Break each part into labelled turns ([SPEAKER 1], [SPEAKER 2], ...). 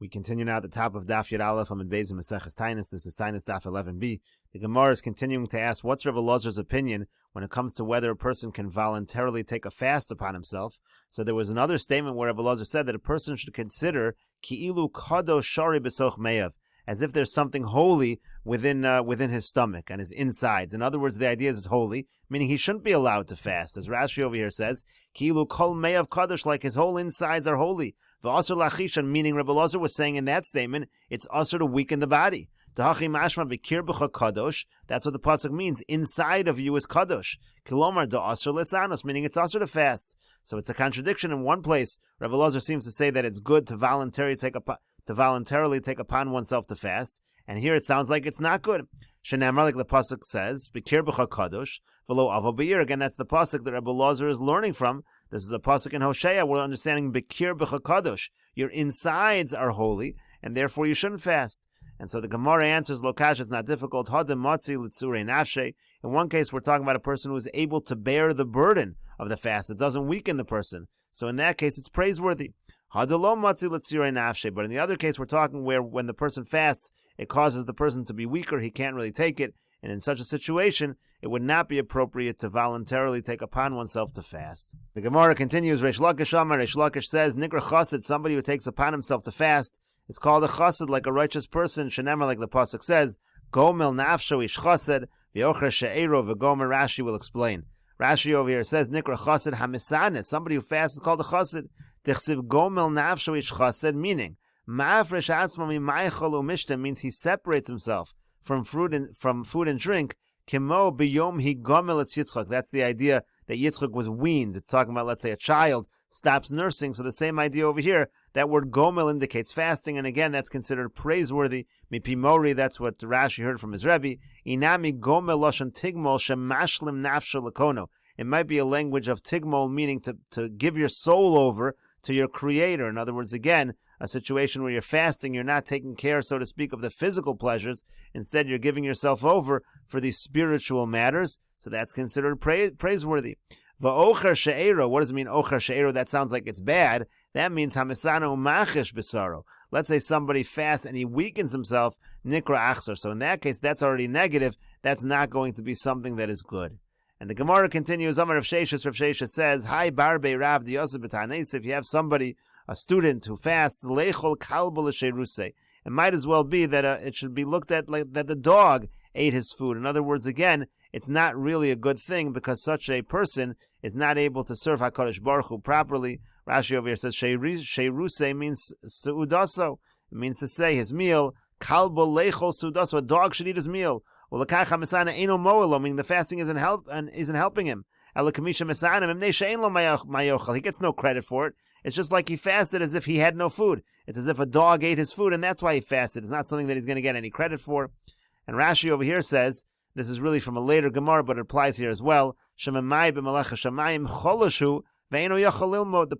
[SPEAKER 1] We continue now at the top of Daf 11b Mesechet Taanis. This is Taanis Daf 11b. The Gemara is continuing to ask, what's Rebbe Elazar's opinion when it comes to whether a person can voluntarily take a fast upon himself? So there was another statement where Rebbe Elazar said that a person should consider ki'ilu kadosh shari b'soch meyav, as if there's something holy within his stomach and his insides. In other words, the idea is it's holy, meaning he shouldn't be allowed to fast. As Rashi over here says, ki'ilu kol meyav kadosh, like his whole insides are holy. V'asur lachishan, meaning Rebbe Elazar was saying in that statement, it's asur to weaken the body. Tahachi mashma b'kir b'cha kadosh, that's what the pasuk means. Inside of you is kadosh. Kilomar da'asur lesanos, meaning it's asur to fast. So it's a contradiction in one place. Rebbe Elazar seems to say that it's good to voluntarily take upon oneself to fast, and here it sounds like it's not good. Shenamar, like the pasuk says, "B'kir b'cha kadosh v'lo avo b'yir." Again, that's the pasuk that Rebbe Elazar is learning from. This is a pasuk in Hosea. We're understanding b'kir b'cha kadosh. Your insides are holy, and therefore you shouldn't fast. And so the Gemara answers, "Lokash, it's not difficult. Hadam matzi l'tzurei nafshe." In one case, we're talking about a person who is able to bear the burden of the fast. It doesn't weaken the person. So in that case, it's praiseworthy. But in the other case, we're talking where when the person fasts, it causes the person to be weaker, he can't really take it, and in such a situation, it would not be appropriate to voluntarily take upon oneself to fast. The Gemara continues, Reish Lakish says, Nikra Chassid, somebody who takes upon himself to fast, is called a Chassid, like a righteous person, Shenemar, like the Pasuk says, Gomel Nafsho Ish Chassid, V'yocher She'ero V'gomer. Rashi will explain. Rashi over here says, Nikra Chassid Hamisanes, somebody who fasts is called a Chassid. Tichsiv Gomel Nafsho Ish Chassid, meaning Ma'afresh Atzmo Mimaychol Umishta, means he separates himself from food and drink. Kimo B'yom Hi Gomel Etz Yitzchak. That's the idea that Yitzchak was weaned. It's talking about, let's say, a child stops nursing. So the same idea over here. That word Gomel indicates fasting, and again, that's considered praiseworthy. Mipimori, that's what Rashi heard from his Rebbe. Inami Gomel Lashon Tigmol Shemashlim Nafsho Lakono. It might be a language of Tigmol, meaning to give your soul over to your Creator. In other words, again, a situation where you're fasting, you're not taking care, so to speak, of the physical pleasures. Instead, you're giving yourself over for these spiritual matters. So that's considered praiseworthy. Va'ocher she'ero. What does it mean, ocher she'ero? That sounds like it's bad. That means hamisana u'machish b'saro. Let's say somebody fasts and he weakens himself, nikra achsar. So in that case, that's already negative. That's not going to be something that is good. And the Gemara continues, Amar Rav Sheshes says, Hi barbe Rav Yosef b'Taanit. If you have somebody, a student who fasts, leichol kalbo l'sheirusei. It might as well be that it should be looked at like that the dog ate his food. In other words, again, it's not really a good thing because such a person is not able to serve HaKadosh Baruch Hu properly. Rashi over here says, Sheirusei means su'udaso. It means to say his meal, kalbo leichol su'udaso. A dog should eat his meal. Well, meaning the fasting isn't helping him. He gets no credit for it. It's just like he fasted as if he had no food. It's as if a dog ate his food, and that's why he fasted. It's not something that he's going to get any credit for. And Rashi over here says, this is really from a later Gemara, but it applies here as well. The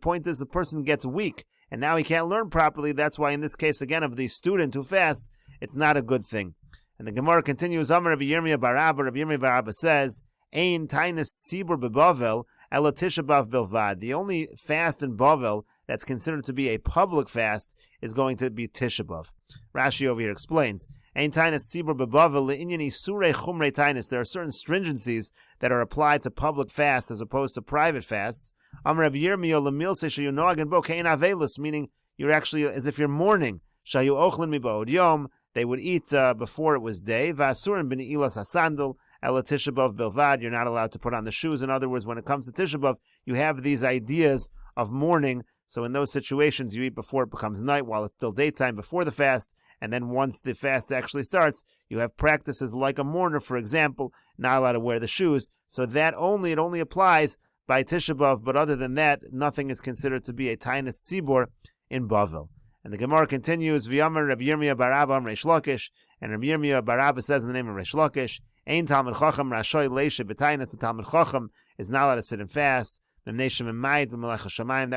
[SPEAKER 1] point is the person gets weak, and now he can't learn properly. That's why in this case, again, of the student who fasts, it's not a good thing. And the Gemara continues, Amar Rabbi Yirmiyah bar Abba. Rabbi Yirmiyah bar Abba says, Ein Taanis Tzibur beBavel ela Tisha B'av bilvad. The only fast in Bavel that's considered to be a public fast is going to be Tisha B'av. Rashi over here explains, Ein Taanis Tzibur beBavel le'inyan isurei chumrei Taanis. There are certain stringencies that are applied to public fasts as opposed to private fasts. Amar Rabbi Yirmiyah lemilse sheyunoag bo kein avelus, meaning you're actually as if you're mourning. Shayu ochlin miba'od yom. They would eat before it was day. Va'asurin b'ne'ilas hasandal ela Tisha B'av bilvad. You're not allowed to put on the shoes. In other words, when it comes to Tisha B'av, you have these ideas of mourning. So in those situations, you eat before it becomes night, while it's still daytime before the fast. And then once the fast actually starts, you have practices like a mourner, for example, not allowed to wear the shoes. So it only applies by Tisha B'av. But other than that, nothing is considered to be a Taanis Tzibur in Bavel. And the Gemara continues, V'yamar Rabbi Yirmiyah bar Abba Reish Lakish, and Rabbi Yirmiyah bar Abba says in the name of Reish Lakish, Ein Talmud Chacham Rashoy Leishe b'Taanis. The Talmud Chacham is not allowed to sit and fast. That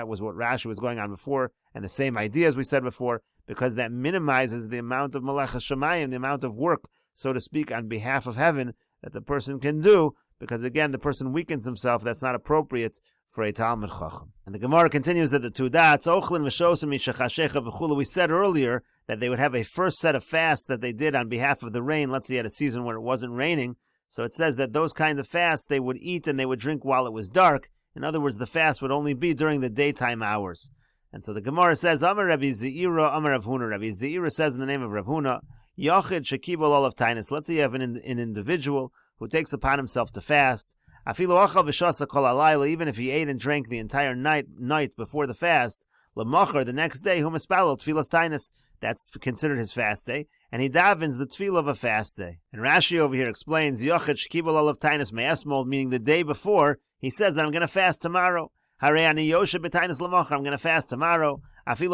[SPEAKER 1] was what Rashi was going on before, and the same idea as we said before, because that minimizes the amount of Melech HaShamayim, the amount of work, so to speak, on behalf of heaven that the person can do, because again, the person weakens himself. That's not appropriate for a Talmud Chacham. And the Gemara continues that the two dots, Ochlin v'shosim mishachashecha v'chulu, we said earlier that they would have a first set of fasts that they did on behalf of the rain. Let's say at a season where it wasn't raining. So it says that those kind of fasts, they would eat and they would drink while it was dark. In other words, the fast would only be during the daytime hours. And so the Gemara says, Amar Rabbi Zeira, Amar Rav Huna. Rabbi Zeira says in the name of Rav Huna, Yochid shekibol olav taanis. Let's say you have an individual who takes upon himself to fast. Afilu achal v'shasa kol halayla, even if he ate and drank the entire night before the fast, l'machar, the next day, hu mispalel tfilas taanis. That's considered his fast day, and he davens the tefillah of a fast day. And Rashi over here explains, Yochid shekibol olav taanis me'esmol, meaning the day before, he says that I'm going to fast tomorrow. I'm going to fast tomorrow. Even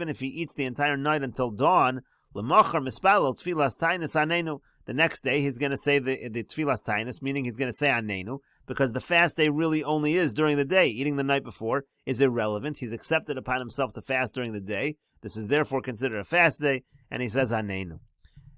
[SPEAKER 1] if he eats the entire night until dawn, the next day he's going to say the tfilas taanis, meaning he's going to say anenu, because the fast day really only is during the day. Eating the night before is irrelevant. He's accepted upon himself to fast during the day. This is therefore considered a fast day, and he says anenu.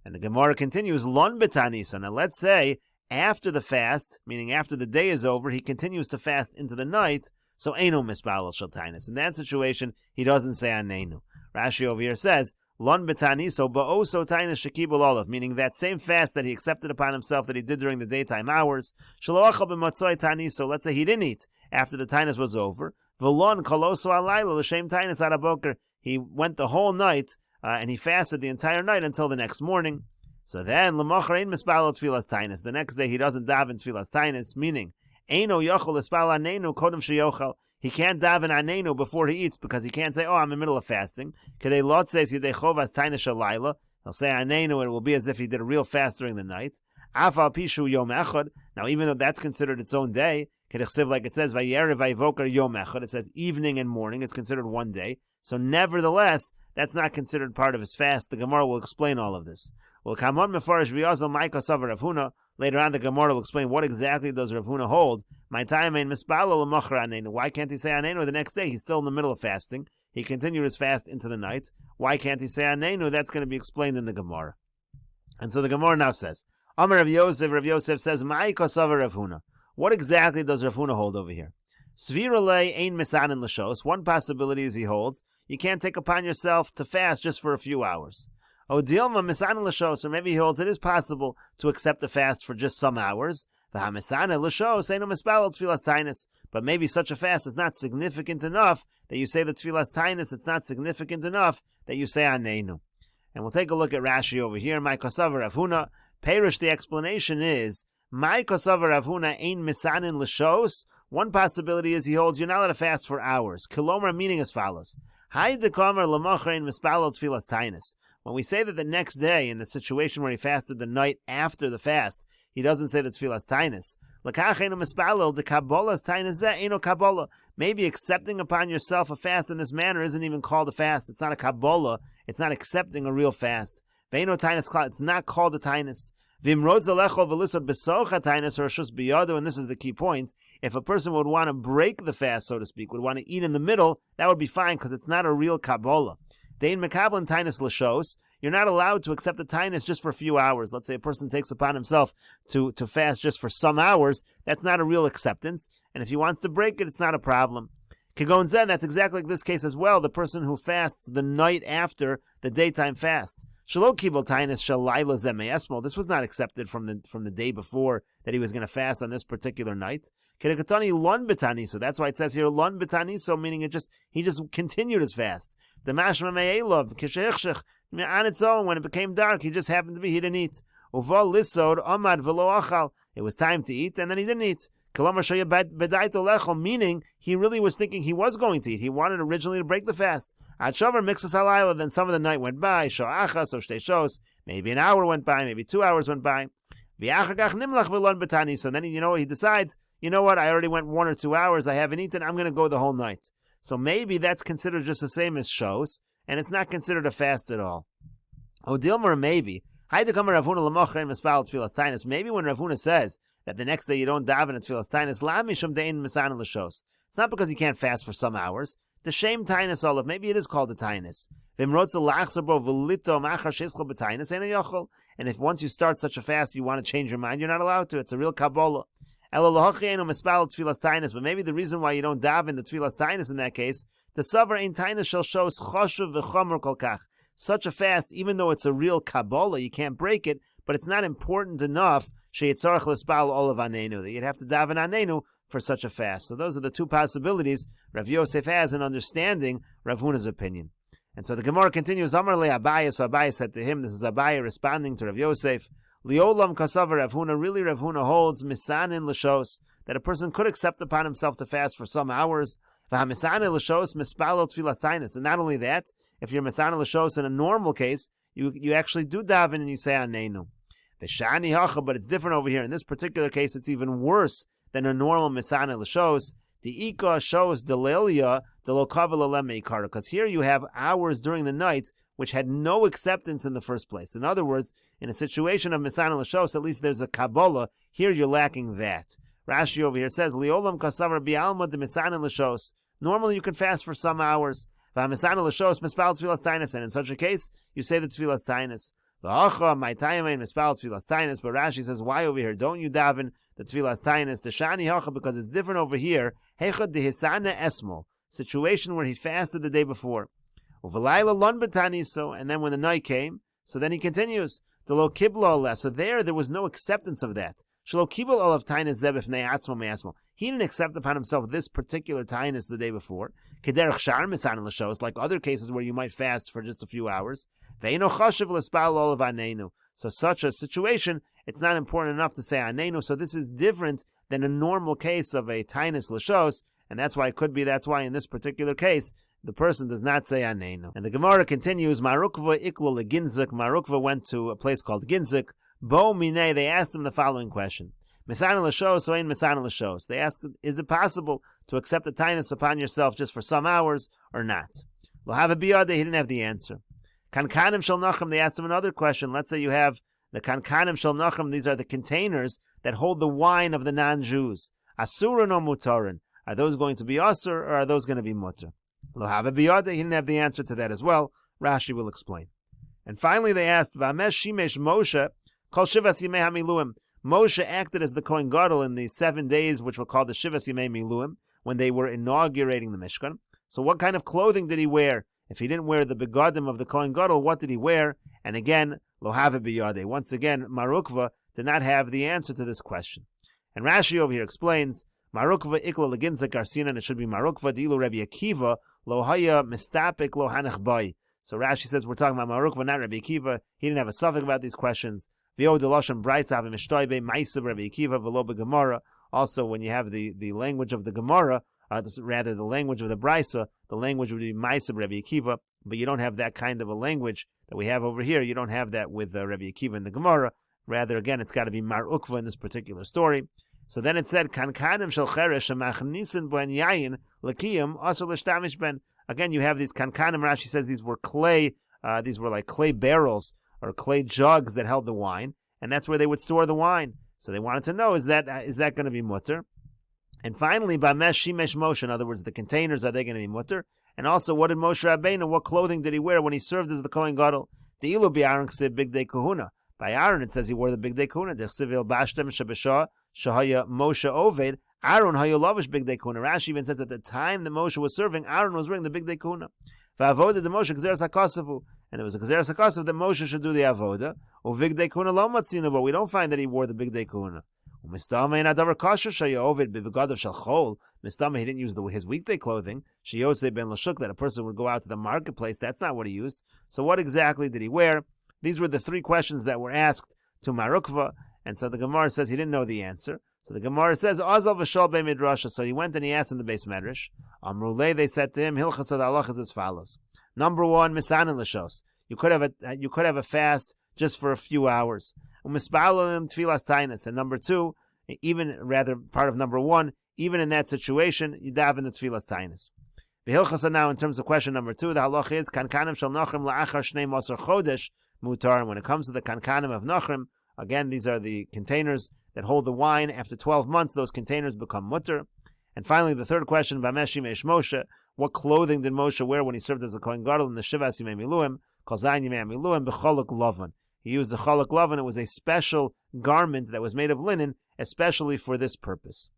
[SPEAKER 1] And the Gemara continues, lon betanisa. Now let's say after the fast, meaning after the day is over, he continues to fast into the night, so eino misbalel shel taanis. In that situation, he doesn't say anenu. Rashi over here says, lon betaniso ba'oso taanis shekibul olav, meaning that same fast that he accepted upon himself that he did during the daytime hours, shelo achal b'motzoi taniso, let's say he didn't eat after the taanis was over, v'lon koloso alayla l'shem taanis araboker, he went the whole night, and he fasted the entire night until the next morning. So then, l'mocher ein mispalel tfilas taanis. The next day he doesn't daven tfilas taanis, meaning eino yochel espal anenu kodem sheyochel. He can't daven anenu before he eats because he can't say, "Oh, I'm in the middle of fasting." Kedei lot says yidei chovas taanis shalayla. He'll say anenu, and it will be as if he did a real fast during the night. Afal pishu yom echad. Now, even though that's considered its own day, kedechsiv, like it says vayerev vayivoker yom echad. It says evening and morning. It's considered one day. So nevertheless, that's not considered part of his fast. The Gemara will explain all of this. Later on, the Gemara will explain what exactly does Rav Huna hold. Why can't he say anenu the next day? He's still in the middle of fasting. He continued his fast into the night. Why can't he say anenu? That's going to be explained in the Gemara. And so the Gemara now says, Amar Rav Yosef says, Rav Huna. What exactly does Rav Huna hold over here? One possibility is he holds, you can't take upon yourself to fast just for a few hours. Or maybe he holds it is possible to accept a fast for just some hours. But maybe such a fast is not significant enough that you say the tfilas taanis. It's not significant enough that you say anenu. And we'll take a look at Rashi over here. My kosav Rav Huna. Perish, the explanation is, my kosav Rav Huna ein misanin l'shos. One possibility is he holds you're not allowed to fast for hours. Kilomar, meaning as follows. When we say that the next day, in the situation where he fasted the night after the fast, he doesn't say the tfilas taanis. Maybe accepting upon yourself a fast in this manner isn't even called a fast. It's not a kabbalah. It's not accepting a real fast. It's not called a taanis. And this is the key point. If a person would want to break the fast, so to speak, would want to eat in the middle, that would be fine because it's not a real kabbalah. You're not allowed to accept the taanis just for a few hours. Let's say a person takes upon himself to fast just for some hours. That's not a real acceptance. And if he wants to break it, it's not a problem. Kagon Zen, that's exactly like this case as well. The person who fasts the night after the daytime fast. This was not accepted from the day before that he was going to fast on this particular night. So that's why it says here lon betaniso, meaning he just continued his fast. The mashma me'elov kishechshech, on its own, when it became dark, he didn't eat. Uval lisod amad v'lo achal. It was time to eat, and then he didn't eat. Meaning he really was thinking he was going to eat. He wanted originally to break the fast. Then some of the night went by. Maybe an hour went by. Maybe 2 hours went by. So then he decides, you know what? I already went 1 or 2 hours. I haven't eaten. I'm going to go the whole night. So maybe that's considered just the same as shos, and it's not considered a fast at all. Dilmer, maybe. Maybe when Rav Huna says that the next day you don't daven at tfilas taanis, it's not because you can't fast for some hours. The shame taanis olav, maybe it is called a taanis. And if once you start such a fast you want to change your mind, you're not allowed to. It's a real kabbalah. But maybe the reason why you don't daven the tefillas Taanit in that case, the savar ein Taanit shall show choshuv v'chomer kol kach. Such a fast, even though it's a real Kabbalah, you can't break it, but it's not important enough sheyitzarach l'spal olav anenu, that you'd have to daven anenu for such a fast. So those are the two possibilities Rav Yosef has in understanding Rav Huna's opinion. And so the Gemara continues, Amar le Abaye, so Abaye said to him, this is Abaye responding to Rav Yosef, Liolam kasavar Rav Huna, really Rav Huna holds misanin l'shos, that a person could accept upon himself to fast for some hours, and not only that, if you're misanin l'shos in a normal case, you actually do daven and you say anenu. But it's different over here. In this particular case, it's even worse than a normal misanin l'shos. The ika shows delelia delokavalalem, because here you have hours during the night which had no acceptance in the first place. In other words, in a situation of misanin l'shos, at least there's a Kabbalah. Here you're lacking that. Rashi over here says, Liolam kasavar bi'alma de misanin l'shos. Normally you can fast for some hours. V'hamisanin l'shos mispal tefillas Taanit, and in such a case, you say the tefillas Taanit. V'acha ma'itayamein mispal tefillas Taanit. But Rashi says, why over here don't you daven the tefillas Taanit? The shani hacha, because it's different over here. Hechad dehisana esmol, situation where he fasted the day before. Uvalayla lon betaniso, and then when the night came, so then he continues. Delo kibla, so there was no acceptance of that. He didn't accept upon himself this particular Taanit the day before. Like other cases where you might fast for just a few hours. So such a situation, it's not important enough to say anenu. So this is different than a normal case of a Taanit l'shos, and that's why in this particular case, the person does not say anenu. And the Gemara continues, Marukva iklo leginzik. Marukva went to a place called Ginzik. Bo Mine, they asked him the following question. Misanin l'shos, so ain't misanin l'shos. They asked, is it possible to accept the Taanit upon yourself just for some hours or not? Lo have a biyade, he didn't have the answer. Kankanim shel nachem, they asked him another question. Let's say you have the kankanim shel nachem, these are the containers that hold the wine of the non-Jews. Asurin or mutarin. Are those going to be asur or are those going to be mutar? Lo have a biyade, he didn't have the answer to that as well. Rashi will explain. And finally they asked, V'amesh shimesh Moshe, Kol Shivas Yimei HaMiluim. Moshe acted as the Kohen Gadol in the 7 days which were called the Shivas Yimei Miluim, when they were inaugurating the Mishkan. So what kind of clothing did he wear? If he didn't wear the begadim of the Kohen Gadol, what did he wear? And again, lo have biyade. Once again, Marukva did not have the answer to this question. And Rashi over here explains, Marukva ikla leginza garsina, and it should be Marukva dilu Rabbi Akiva, lo haya mistapik lo hanach bai. So Rashi says we're talking about Marukva, not Rabbi Akiva. He didn't have a suffix about these questions. Also, when you have the language of the Gemara, rather the language of the Brisa, the language would be Ma'aseh Rabbi Akiva, but you don't have that kind of a language that we have over here. You don't have that with Rabbi Akiva in the Gemara. Rather, again, it's got to be Mar Ukva in this particular story. So then it said, Kankanim shel cheresh shemachnisin ben yayin l'kiyim asur l'shtamish ben. Again, you have these kankanim. Rashi says these were like clay barrels or clay jugs that held the wine, and that's where they would store the wine. So they wanted to know, is that going to be mutter? And finally, Bamesh Shimesh Moshe, in other words, the containers, are they going to be mutter? And also, what did Moshe Rabbeinu, what clothing did he wear when he served as the Kohen Gadol? De'ilu bi'aron ksiv big day kahuna. By Aaron, it says he wore the big day kahuna. Dechsiv il bashtem shebeshah shahaya Moshe oved. Aaron haya lavish big day kahuna. Rashi even says at the time that Moshe was serving, Aaron was wearing the big day kahuna. Va'avoda de Moshe gzeres hakasavu. And it was a gzeres hakasav that Moshe should do the avoda. Uvig day kahuna lo matzinu, but we don't find that he wore the big day kahuna. Mistama in adavar kasher shaya oved bivigadav shel chol. Mistama, he didn't use his weekday clothing. Sheyosei ben lashuk, that a person would go out to the marketplace. That's not what he used. So what exactly did he wear? These were the three questions that were asked to Marukva, and so the Gemara says he didn't know the answer. So the Gemara says, Azal v'shol be midrasha. So he went and he asked in the base medrash. Amrulei, they said to him, Hilchas halach is as follows. Number one, misanin l'shos. You could have a fast just for a few hours. U'mispalin tefillas Taanit. And number two, part of number one, even in that situation, you daven the tefillas Taanit. V'hilchasa, now in terms of question number two, the halach is kankanim shel nachrim la'achar shnei masar chodesh mutar. And when it comes to the kankanim of nachrim, again, these are the containers that hold the wine. After 12 months, those containers become mutar. And finally, the third question, Bamesh Shimesh Moshe, what clothing did Moshe wear when he served as a Kohen Gadol in the Shivas Yimei Miluim, Kol Zayin Yimei Miluim, B'cholok Lovan. he used the chalak lavan. It was a special garment that was made of linen, especially for this purpose.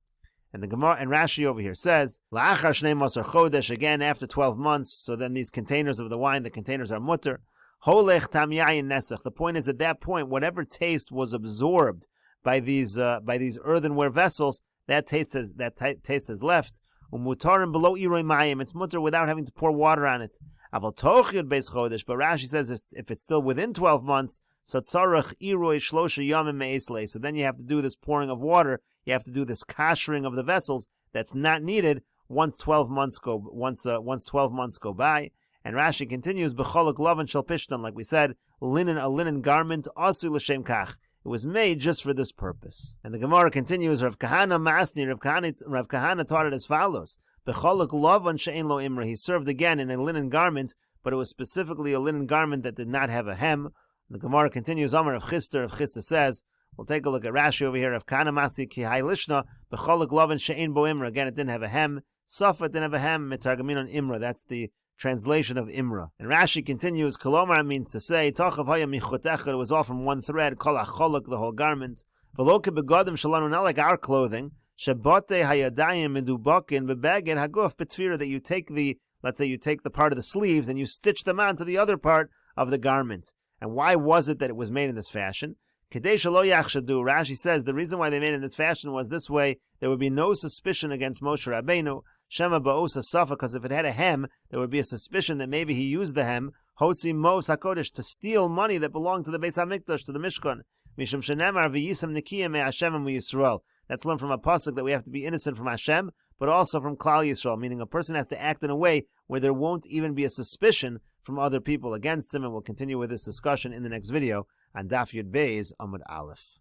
[SPEAKER 1] And the Gemara and Rashi over here says, La'achar shnei masar chodesh, again after 12 months, so then these containers of the wine, the containers are mutter. Holech tam yayin nesach. The point is, at that point, whatever taste was absorbed by these earthenware vessels, that taste has left. Umutarim below iroi mayim. It's mutter without having to pour water on it. Aval tochiyud beis chodesh. But Rashi says if it's still within 12 months, so tzarach iroi shlosha yamim me'eslei. So then you have to do this pouring of water. You have to do this kashering of the vessels. That's not needed once 12 months go by. And Rashi continues, b'cholak lavan shel pishtan, like we said, a linen garment, asu l'shem kach. It was made just for this purpose. And the Gemara continues, Rav Kahana Masni, Rav Kahana taught it as follows, b'cholak lavan she'en lo imra. He served again in a linen garment, but it was specifically a linen garment that did not have a hem. The Gemara continues, Amar Rav Chisda says, we'll take a look at Rashi over here, Rav Kahana Masni ki hai lishna, b'cholak lavan she'en bo imra. Again, it didn't have a hem. Safa didn't have a hem, mitargamin on imra. That's the translation of Imra. And Rashi continues, Kolomar means to say, Tachav haya michotecha, it was all from one thread, Kol acholak, the whole garment. Veloke begodim shalanu, not like our clothing, Shabote hayadayim medubakin bebeged haguf betfira, that you take let's say you take the part of the sleeves and you stitch them onto the other part of the garment. And why was it that it was made in this fashion? Kadei shelo yachshadu, Rashi says the reason why they made it in this fashion was this way there would be no suspicion against Moshe Rabbeinu. Shema ba'osa safa, because if it had a hem, there would be a suspicion that maybe he used the hem, hotzi mos hakodesh, to steal money that belonged to the Beis Hamikdash, to the Mishkan. Mishum shenemar v'yisam nikiyah me'Hashem u'Yisrael. That's learned from a pasuk that we have to be innocent from Hashem, but also from Klal Yisrael, meaning a person has to act in a way where there won't even be a suspicion from other people against him. And we'll continue with this discussion in the next video on Daf Yud Beis Amud Aleph.